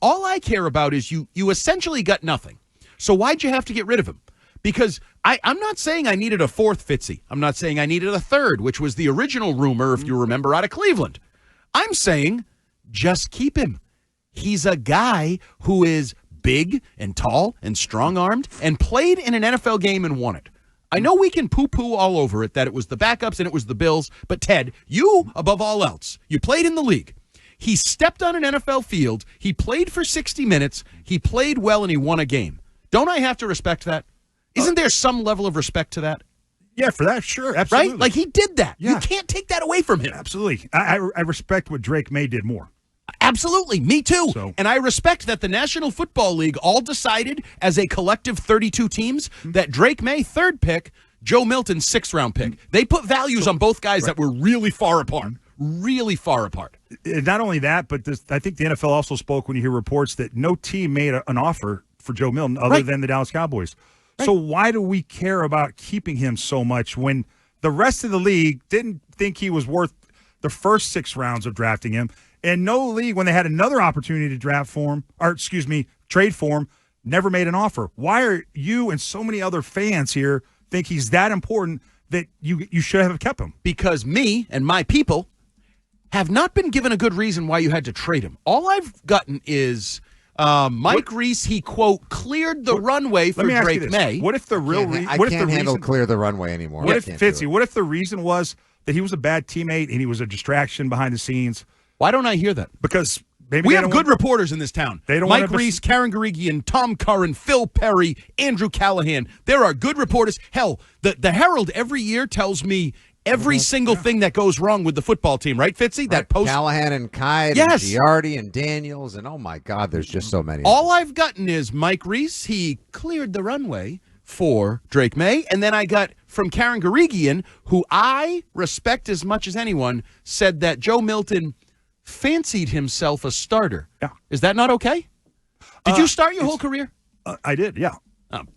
All I care about is you essentially got nothing. So why'd you have to get rid of him? Because I'm not saying I needed a fourth Fitzy. I'm not saying I needed a third, which was the original rumor, if you remember, out of Cleveland. I'm saying just keep him. He's a guy who is big and tall and strong-armed and played in an NFL game and won it. I know we can poo-poo all over it that it was the backups and it was the Bills, but Ted, you, above all else, you played in the league. He stepped on an NFL field. He played for 60 minutes. He played well, and he won a game. Don't I have to respect that? Isn't there some level of respect to that? Yeah, for that, sure, absolutely. Right? Like, he did that. Yeah. You can't take that away from him. Absolutely. I respect what Drake Maye did more. Absolutely. Me too. So, and I respect that the National Football League all decided as a collective 32 teams that Drake Maye, third pick, Joe Milton, sixth-round pick. They put values on both guys that were really far apart. Really far apart. Not only that, but I think the NFL also spoke when you hear reports that no team made an offer for Joe Milton other than the Dallas Cowboys. Right. So why do we care about keeping him so much when the rest of the league didn't think he was worth the first 6 rounds of drafting him? And no league, when they had another opportunity to trade for him, never made an offer. Why are you and so many other fans here think he's that important that you should have kept him? Because me and my people have not been given a good reason why you had to trade him. All I've gotten is Mike Reese, he, quote, cleared the runway for Drake Maye. What if the real reason... I can't handle clear the runway anymore. What if the reason was that he was a bad teammate and he was a distraction behind the scenes? Why don't I hear that? Because maybe we have good reporters in this town. They don't Mike Reese, Karen Garigian, Tom Curran, Phil Perry, Andrew Callahan. There are good reporters. Hell, the Herald every year tells me every single thing that goes wrong with the football team, right, Fitzy? Right. That post Callahan and Kite and Giardi and Daniels, and oh my God, there's just so many. All I've gotten is Mike Reese, he cleared the runway for Drake Maye, and then I got from Karen Garigian, who I respect as much as anyone, said that Joe Milton fancied himself a starter. Yeah. Is that not okay? Did you start your whole career? I did, yeah.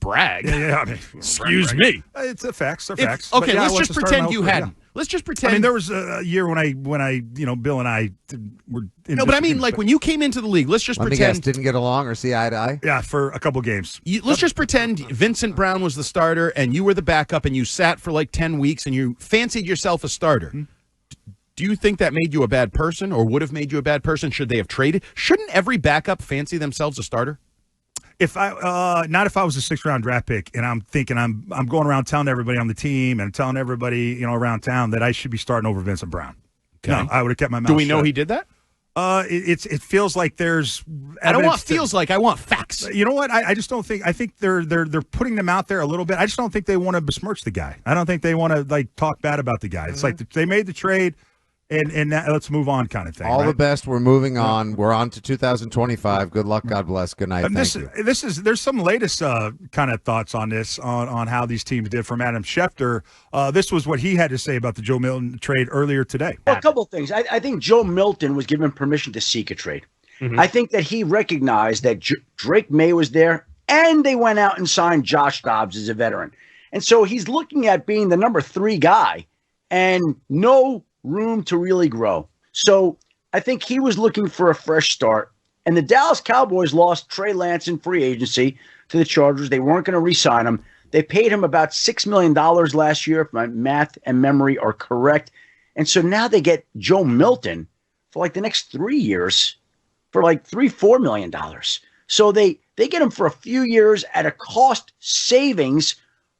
Brag. Yeah, I mean, excuse me. It's a facts. They're facts. Okay, let's just pretend you hadn't. Yeah. Let's just pretend. I mean, there was a year when I, Bill and I were. No, but I mean, like when you came into the league, let's just pretend. Let me guess, didn't get along or see eye to eye? Yeah, for a couple games. Let's just pretend Vincent Brown was the starter and you were the backup and you sat for like 10 weeks and you fancied yourself a starter. Mm-hmm. Do you think that made you a bad person or would have made you a bad person? Should they have traded? Shouldn't every backup fancy themselves a starter? Not if I was a 6th-round draft pick and I'm thinking I'm going around telling everybody on the team and telling everybody around town that I should be starting over Vincent Brown. Okay. No, I would have kept my mouth shut. Do we know he did that? It feels like there's evidence. I don't want feels like. I want facts. You know what? I just don't think. I think they're putting them out there a little bit. I just don't think they want to besmirch the guy. I don't think they want to talk bad about the guy. It's like they made the trade. And now let's move on, kind of thing. All the best. We're moving on. We're on to 2025. Good luck. God bless. Good night. Thank you. There's some latest kind of thoughts on this, on how these teams did from Adam Schefter. This was what he had to say about the Joe Milton trade earlier today. Well, a couple of things. I think Joe Milton was given permission to seek a trade. Mm-hmm. I think that he recognized that Drake Maye was there, and they went out and signed Josh Dobbs as a veteran. And so he's looking at being the number 3 guy and no room to really grow. So I think he was looking for a fresh start. And the Dallas Cowboys lost Trey Lance in free agency to the Chargers. They weren't going to re-sign him. They paid him about $6 million last year, if my math and memory are correct. And so now they get Joe Milton for like the next 3 years for like $4 million. So they get him for a few years at a cost savings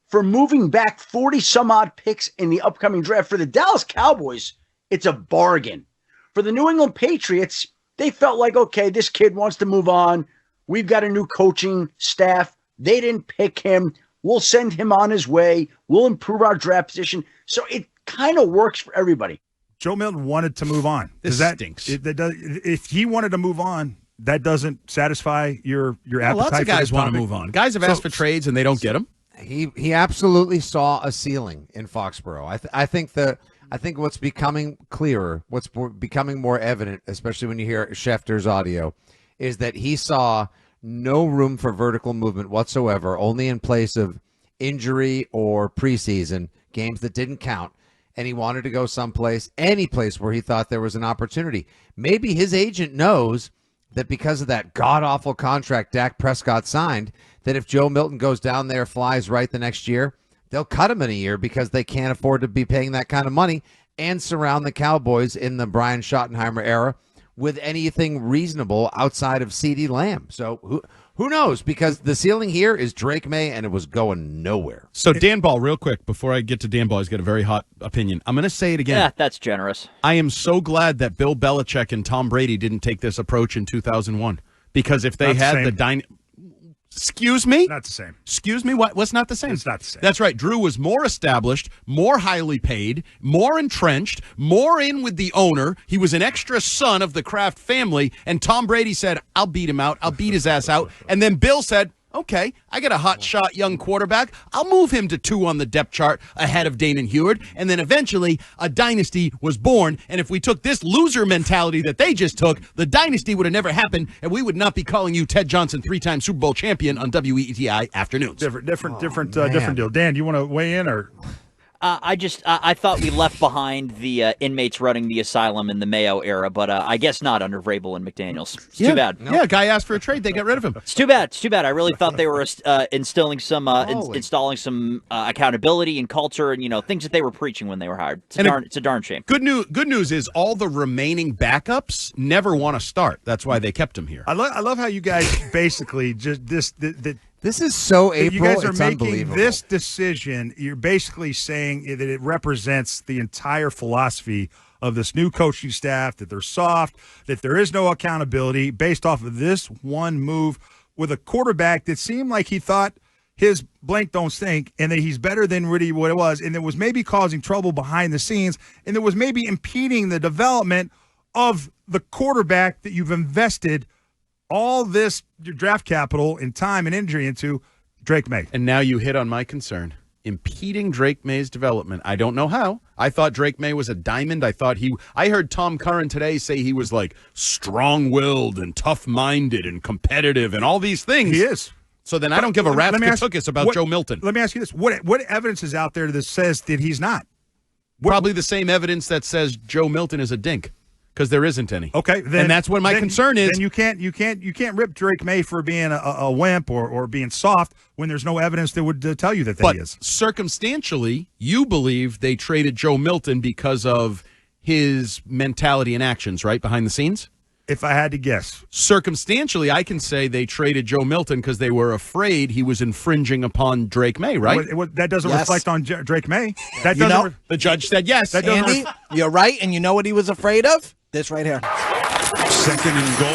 for moving back 40-some-odd picks in the upcoming draft. For the Dallas Cowboys, it's a bargain. For the New England Patriots, they felt like, okay, this kid wants to move on. We've got a new coaching staff. They didn't pick him. We'll send him on his way. We'll improve our draft position. So it kind of works for everybody. Joe Milton wanted to move on. This stinks. If he wanted to move on, that doesn't satisfy your appetite. Lots of guys want to move on. Guys have asked for trades, and they don't get them. He absolutely saw a ceiling in Foxborough. I think what's becoming clearer, what's becoming more evident, especially when you hear Schefter's audio, is that he saw no room for vertical movement whatsoever, only in place of injury or preseason games that didn't count. And he wanted to go someplace, any place where he thought there was an opportunity. Maybe his agent knows that because of that god-awful contract Dak Prescott signed, that if Joe Milton goes down there, flies right the next year, they'll cut him in a year because they can't afford to be paying that kind of money and surround the Cowboys in the Brian Schottenheimer era with anything reasonable outside of CeeDee Lamb. So who knows? Because the ceiling here is Drake Maye, and it was going nowhere. So Dan Ball, real quick, before I get to Dan Ball, he's got a very hot opinion. I'm going to say it again. Yeah, that's generous. I am so glad that Bill Belichick and Tom Brady didn't take this approach in 2001, because if they had the Excuse me? Not the same. Excuse me? What's not the same? It's not the same. That's right. Drew was more established, more highly paid, more entrenched, more in with the owner. He was an extra son of the Kraft family, and Tom Brady said, I'll beat him out. I'll beat his ass out. And then Bill said, okay, I got a hot shot young quarterback. I'll move him to 2 on the depth chart ahead of Damon Heward. And then eventually a dynasty was born. And if we took this loser mentality that they just took, the dynasty would have never happened, and we would not be calling you Ted Johnson, 3-time Super Bowl champion on WEEI Afternoons. Different deal. Dan, do you want to weigh in or? I thought we left behind the inmates running the asylum in the Mayo era, but I guess not under Vrabel and McDaniels. It's too bad. Yeah, guy asked for a trade. They got rid of him. It's too bad. It's too bad. I really thought they were installing some accountability and culture and things that they were preaching when they were hired. It's a darn shame. Good news is all the remaining backups never want to start. That's why they kept him here. I love how you guys basically just This is so April. You guys are it's making this decision. You're basically saying that it represents the entire philosophy of this new coaching staff, that they're soft, that there is no accountability based off of this one move with a quarterback that seemed like he thought his blank don't stink and that he's better than really what it was, and that was maybe causing trouble behind the scenes, and that was maybe impeding the development of the quarterback that you've invested all this draft capital and time and injury into, Drake Maye. And now you hit on my concern. Impeding Drake Maye's development. I don't know how. I thought Drake Maye was a diamond. I heard Tom Curran today say he was like strong-willed and tough-minded and competitive and all these things. He is. So then I don't give a rat's patookus about Joe Milton. Let me ask you this. What evidence is out there that says that he's not? Probably the same evidence that says Joe Milton is a dink. Because there isn't any. Okay, and that's what my concern is. Then you can't rip Drake Maye for being a wimp or being soft when there's no evidence that would tell you that he is. Circumstantially, you believe they traded Joe Milton because of his mentality and actions, right, behind the scenes? If I had to guess. Circumstantially, I can say they traded Joe Milton because they were afraid he was infringing upon Drake Maye, right? That doesn't reflect on Drake Maye. That doesn't. The judge said yes. Andy, you're right, and you know what he was afraid of? This right here. Second and goal.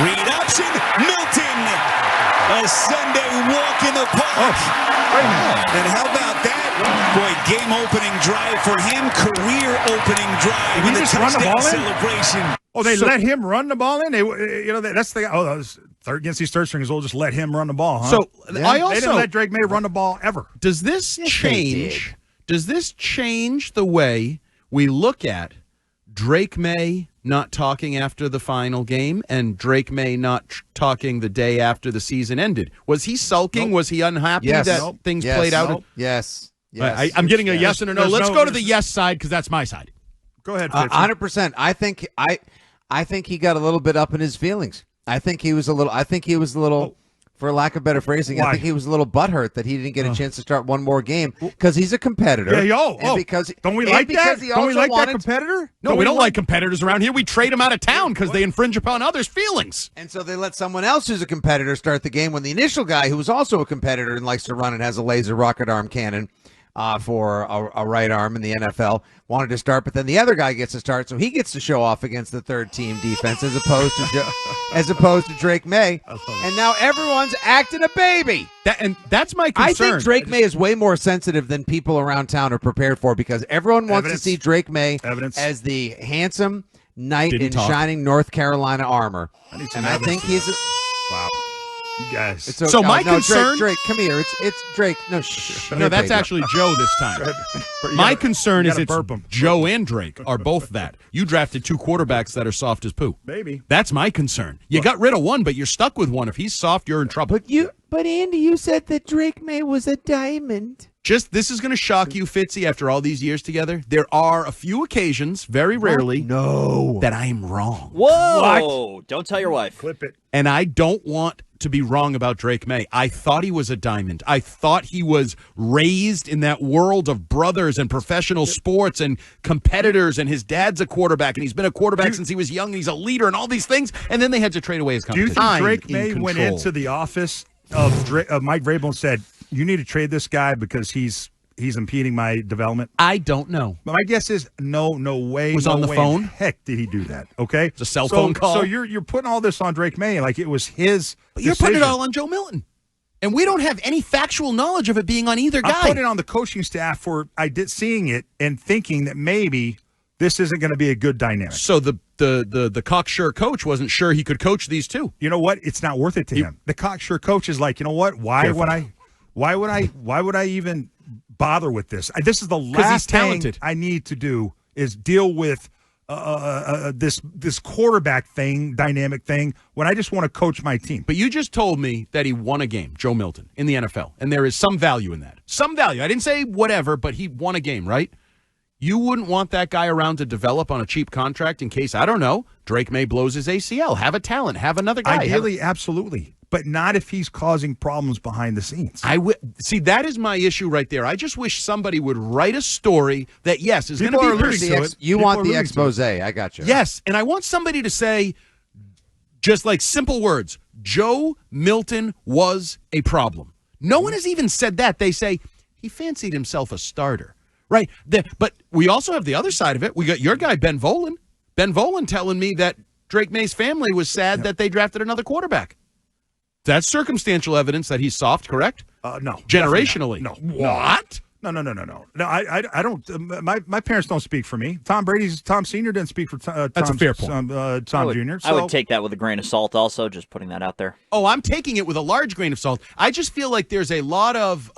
Read option. Milton. A Sunday walk in the park. And how about that? Boy, game-opening drive for him. Career-opening drive with a touchdown celebration. Oh, they let him run the ball in? That's the against these third stringers, we'll just let him run the ball, huh? So they didn't let Drake Maye run the ball ever. Does this change the way we look at Drake Maye not talking after the final game and Drake Maye not talking the day after the season ended? Was he sulking? Nope. Was he unhappy that things played out? Yes. I'm getting a yes and a no. Let's go to the yes side because that's my side. Go ahead, 100%. I think he got a little bit up in his feelings. I think he was a little, for lack of better phrasing, Why? I think he was a little butthurt that he didn't get a chance to start one more game because he's a competitor. Yeah, because don't we like that? Don't we like that competitor? No, we don't like competitors around here. We trade them out of town because they infringe upon others' feelings. And so they let someone else who's a competitor start the game when the initial guy who was also a competitor and likes to run and has a laser rocket arm cannon for a right arm in the NFL wanted to start, but then the other guy gets to start, so he gets to show off against the third team defense as opposed to Drake Maye. And now everyone's acting a baby. That's my concern. I think Drake Maye is way more sensitive than people around town are prepared for because everyone wants to see Drake Maye as the handsome knight in shining North Carolina armor. I think he's wow. You guys. So my concern, Drake, come here. It's Drake. No, shh. No, that's actually Joe this time. My concern is it's Joe and Drake are both that. You drafted 2 quarterbacks that are soft as poo. Maybe. That's my concern. You got rid of one, but you're stuck with one. If he's soft, you're in trouble. But Andy, you said that Drake Maye was a diamond. This is going to shock you, Fitzy, after all these years together. There are a few occasions, very rarely, that I am wrong. Whoa! What? Don't tell your wife. Clip it. And I don't want to be wrong about Drake Maye. I thought he was a diamond. I thought he was raised in that world of brothers and professional sports and competitors, and his dad's a quarterback, and he's been a quarterback since he was young, and he's a leader and all these things, and then they had to trade away his competition. Do you think Drake Maye went into the office of Mike Vrabel and said, you need to trade this guy because he's impeding my development? I don't know. But my guess is no way. Was no on the way phone? In heck did he do that? Okay, it's a cell phone call. So you're putting all this on Drake Maye like it was his. But you're putting it all on Joe Milton, and we don't have any factual knowledge of it being on either guy. I'm putting it on the coaching staff for seeing it and thinking that maybe this isn't going to be a good dynamic. So the cocksure coach wasn't sure he could coach these two. You know what? It's not worth it to him. The cocksure coach is like, you know what? Why would I even bother with this? This is the last thing I need to do is deal with this quarterback dynamic thing when I just want to coach my team. But you just told me that he won a game, Joe Milton, in the NFL, and there is some value in that. Some value. I didn't say whatever, but he won a game, right? You wouldn't want that guy around to develop on a cheap contract in case, I don't know, Drake Maye blows his ACL. Have a talent. Have another guy. Ideally, absolutely. But not if he's causing problems behind the scenes. See, that is my issue right there. I just wish somebody would write a story that, yes, is going to be you want the expose. I got you. Yes, and I want somebody to say, just like simple words, Joe Milton was a problem. No one has even said that. They say he fancied himself a starter. Right. But we also have the other side of it. We got your guy, Ben Volen. Ben Volen telling me that Drake Maye's family was sad that they drafted another quarterback. That's circumstantial evidence that he's soft, correct? No. Generationally. No. What? No. No, I don't. My parents don't speak for me. Tom Sr. didn't speak for Tom. That's a fair point. Tom Jr. So. I would take that with a grain of salt also, just putting that out there. Oh, I'm taking it with a large grain of salt. I just feel like there's a lot of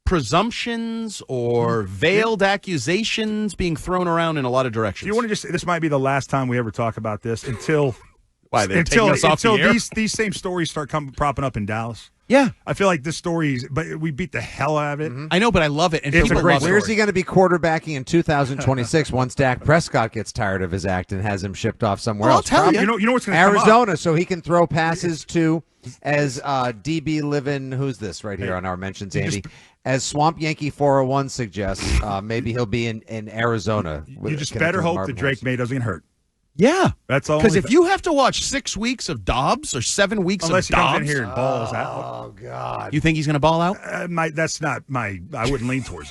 presumptions or veiled accusations being thrown around in a lot of directions. Do you want to just say this might be the last time we ever talk about this until until these same stories start propping up in Dallas? Yeah. I feel like this story but we beat the hell out of it. I know, but I love it. And it's a great story. Where's he going to be quarterbacking in 2026 once Dak Prescott gets tired of his act and has him shipped off somewhere else? I'll tell you. You know what's going to Arizona, so he can throw passes to, as DB Livin, who's this right here on our mentions, Andy? As Swamp Yankee 401 suggests, maybe he'll be in Arizona. You just better hope that Drake Maye doesn't get hurt. Yeah. That's all. Because if you have to watch 6 weeks of Dobbs or 7 weeks unless of Dobbs. Unless he comes in here and balls out. Oh, God. You think he's going to ball out? That's not I wouldn't lean towards that.